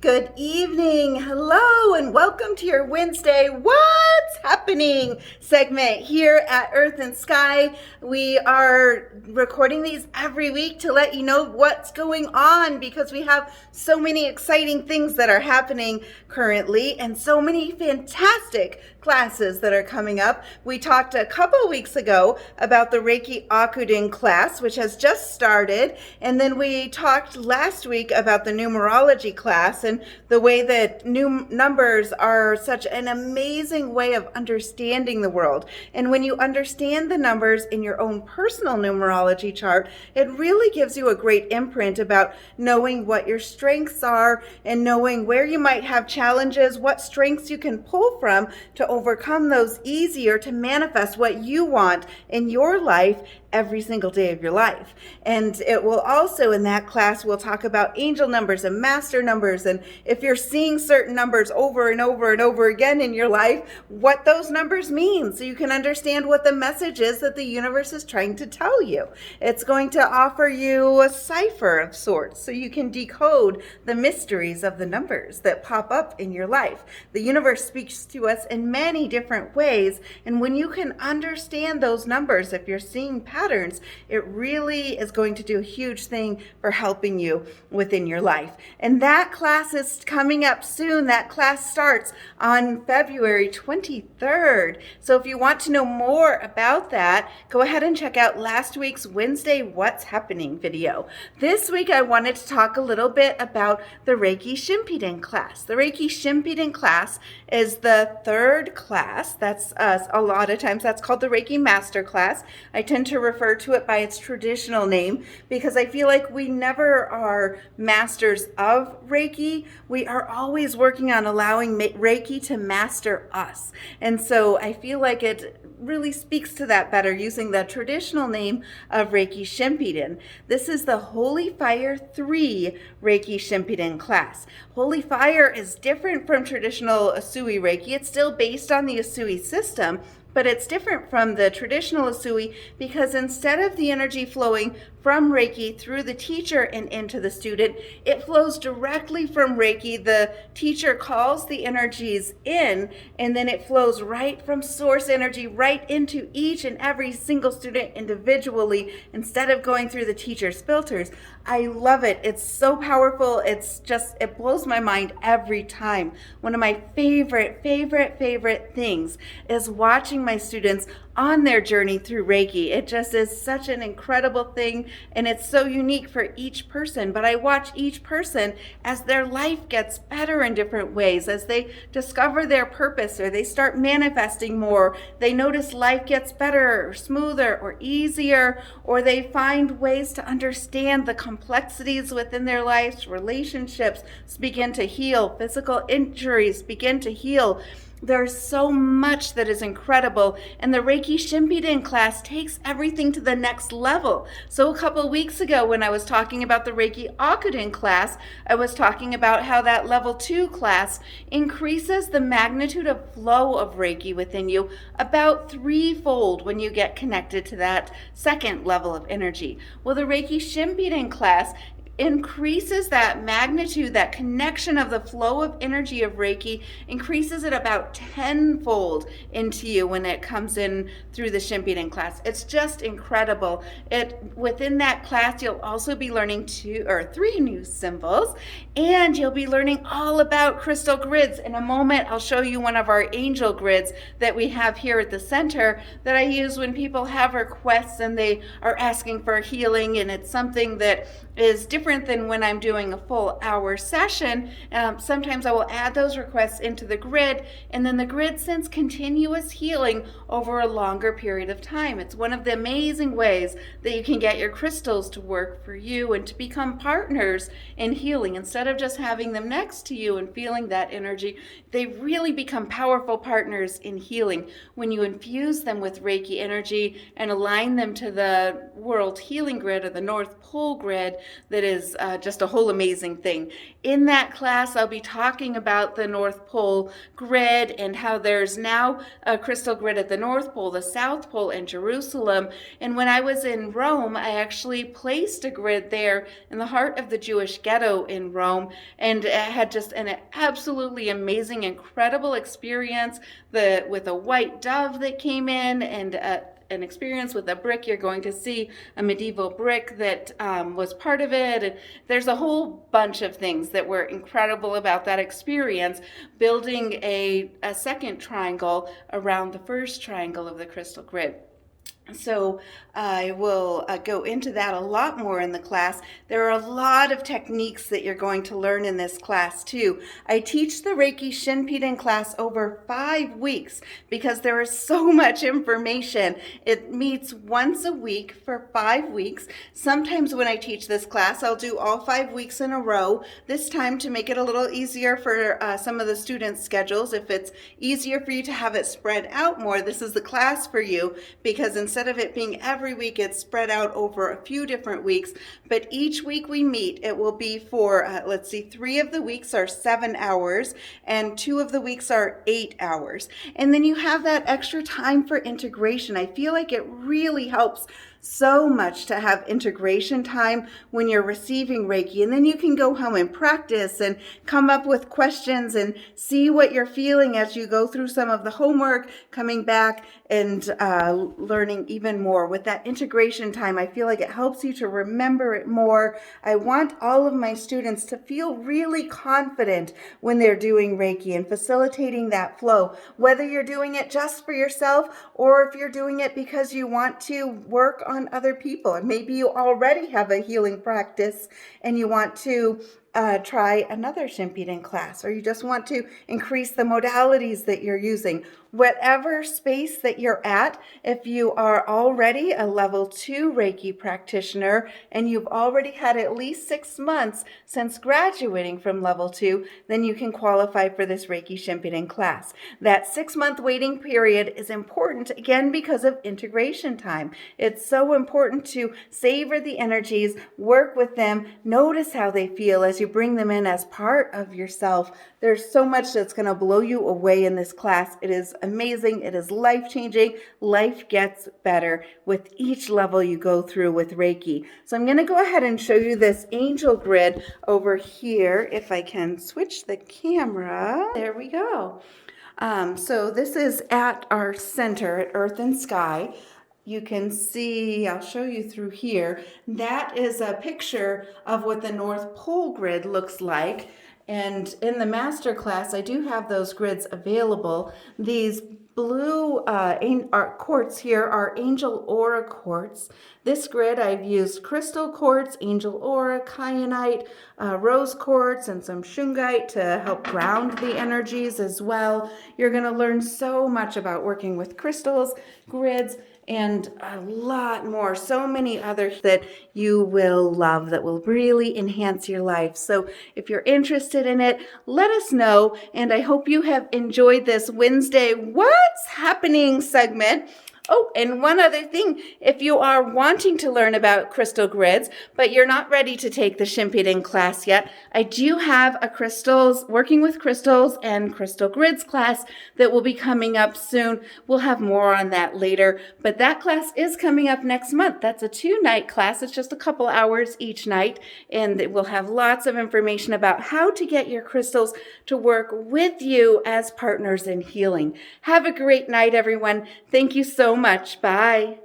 Good evening. Hello and welcome to your Wednesday What's Happening segment here at Earth and Sky. We are recording these every week to let you know what's going on because we have so many exciting things that are happening currently and so many fantastic classes that are coming up. We talked a couple weeks ago about the Reiki Shinpiden class, which has just started, and then we talked last week about the numerology class and the way that new numbers are such an amazing way of understanding the world. And when you understand the numbers in your own personal numerology chart, it really gives you a great imprint about knowing what your strengths are and knowing where you might have challenges, what strengths you can pull from to overcome those easier to manifest what you want in your life every single day of your life. And it will also, in that class, we'll talk about angel numbers and master numbers. And if you're seeing certain numbers over and over and over again in your life, what those numbers mean so you can understand what the message is that the universe is trying to tell you. It's going to offer you a cipher of sorts so you can decode the mysteries of the numbers that pop up in your life. The universe speaks to us in many different ways. And when you can understand those numbers, if you're seeing patterns, it really is going to do a huge thing for helping you within your life. And that class is coming up soon. That class starts on February 23rd. So if you want to know more about that, go ahead and check out last week's Wednesday What's Happening video. This week I wanted to talk a little bit about the Reiki Shinpiden class. The Reiki Shinpiden class is the third class. That's a lot of times that's called the Reiki Master class. I tend to refer to it by its traditional name because I feel like we never are masters of Reiki. We are always working on allowing Reiki to master us. And so I feel like it really speaks to that better using the traditional name of Reiki Shinpiden. This is the Holy Fire 3 Reiki Shinpiden class. Holy Fire is different from traditional Usui Reiki. It's still based on the Usui system, but it's different from the traditional Usui because instead of the energy flowing from Reiki through the teacher and into the student, it flows directly from Reiki. The teacher calls the energies in, and then it flows right from source energy right into each and every single student individually instead of going through the teacher's filters. I love it. It's so powerful. It blows my mind every time. One of my favorite things is watching my students on their journey through Reiki. It just is such an incredible thing, and it's so unique for each person. But I watch each person as their life gets better in different ways, as they discover their purpose or they start manifesting more. They notice life gets better or smoother or easier, or they find ways to understand the complexities within their lives. Relationships begin to heal, physical injuries begin to heal. There's so much that is incredible, and the Reiki Shinpiden class takes everything to the next level. So a couple weeks ago when I was talking about the Reiki Shinpiden class, I was talking about how that level 2 class increases the magnitude of flow of Reiki within you about 3-fold when you get connected to that second level of energy. Well, the Reiki Shinpiden class increases that magnitude, that connection of the flow of energy of Reiki, increases it about 10-fold into you when it comes in through the Shinpiden class. It's just incredible. Within that class, you'll also be learning 2 or 3 new symbols, and you'll be learning all about crystal grids. In a moment, I'll show you one of our angel grids that we have here at the center that I use when people have requests and they are asking for healing, and it's something that is different than when I'm doing a full hour session. Sometimes I will add those requests into the grid, and then the grid sends continuous healing over a longer period of time. It's one of the amazing ways that you can get your crystals to work for you and to become partners in healing. Instead of just having them next to you and feeling that energy, they really become powerful partners in healing when you infuse them with Reiki energy and align them to the world healing grid or the North Pole grid that is just a whole amazing thing. In that class, I'll be talking about the North Pole grid and how there's now a crystal grid at the North Pole, the South Pole, and Jerusalem. And when I was in Rome, I actually placed a grid there in the heart of the Jewish ghetto in Rome, and I had just an absolutely amazing, incredible experience with a white dove that came in, and an experience with a brick. You're going to see a medieval brick that was part of it. And there's a whole bunch of things that were incredible about that experience, building a second triangle around the first triangle of the crystal grid. So I will go into that a lot more in the class. There are a lot of techniques that you're going to learn in this class too. I teach the Reiki Shinpiden class over 5 weeks because there is so much information. It meets once a week for 5 weeks. Sometimes when I teach this class, I'll do all 5 weeks in a row. This time to make it a little easier for some of the students' schedules. If it's easier for you to have it spread out more, this is the class for you, because instead of it being every week, it's spread out over a few different weeks. But each week we meet, it will be for, 3 of the weeks are 7 hours and 2 of the weeks are 8 hours. And then you have that extra time for integration. I feel like it really helps so much to have integration time when you're receiving Reiki, and then you can go home and practice and come up with questions and see what you're feeling as you go through some of the homework, coming back and learning even more. With that integration time, I feel like it helps you to remember it more. I want all of my students to feel really confident when they're doing Reiki and facilitating that flow, whether you're doing it just for yourself or if you're doing it because you want to work on other people. And maybe you already have a healing practice and you want to try another Shinpiden class, or you just want to increase the modalities that you're using. Whatever space that you're at, if you are already a level 2 Reiki practitioner and you've already had at least 6 months since graduating from level 2, then you can qualify for this Reiki Shinpiden class. That 6-month waiting period is important, again, because of integration time. It's so important to savor the energies, work with them, notice how they feel as you bring them in as part of yourself. There's so much that's going to blow you away in this class. It is amazing. It is life-changing. Life gets better with each level you go through with Reiki. So I'm going to go ahead and show you this angel grid over here. If I can switch the camera. There we go. So this is at our center at Earth and Sky. You can see, I'll show you through here, that is a picture of what the North Pole grid looks like. And in the master class, I do have those grids available. These blue quartz here are angel aura quartz. This grid, I've used crystal quartz, angel aura, kyanite, rose quartz, and some shungite to help ground the energies as well. You're going to learn so much about working with crystals, grids, and a lot more, so many others that you will love, that will really enhance your life. So if you're interested in it, let us know. And I hope you have enjoyed this Wednesday What's Happening segment. Oh, and one other thing, if you are wanting to learn about crystal grids, but you're not ready to take the Shinpiden class yet, I do have a working with crystals and crystal grids class that will be coming up soon. We'll have more on that later, but that class is coming up next month. That's a 2-night class. It's just a couple hours each night, and it will have lots of information about how to get your crystals to work with you as partners in healing. Have a great night, everyone. Thank you so much. Bye.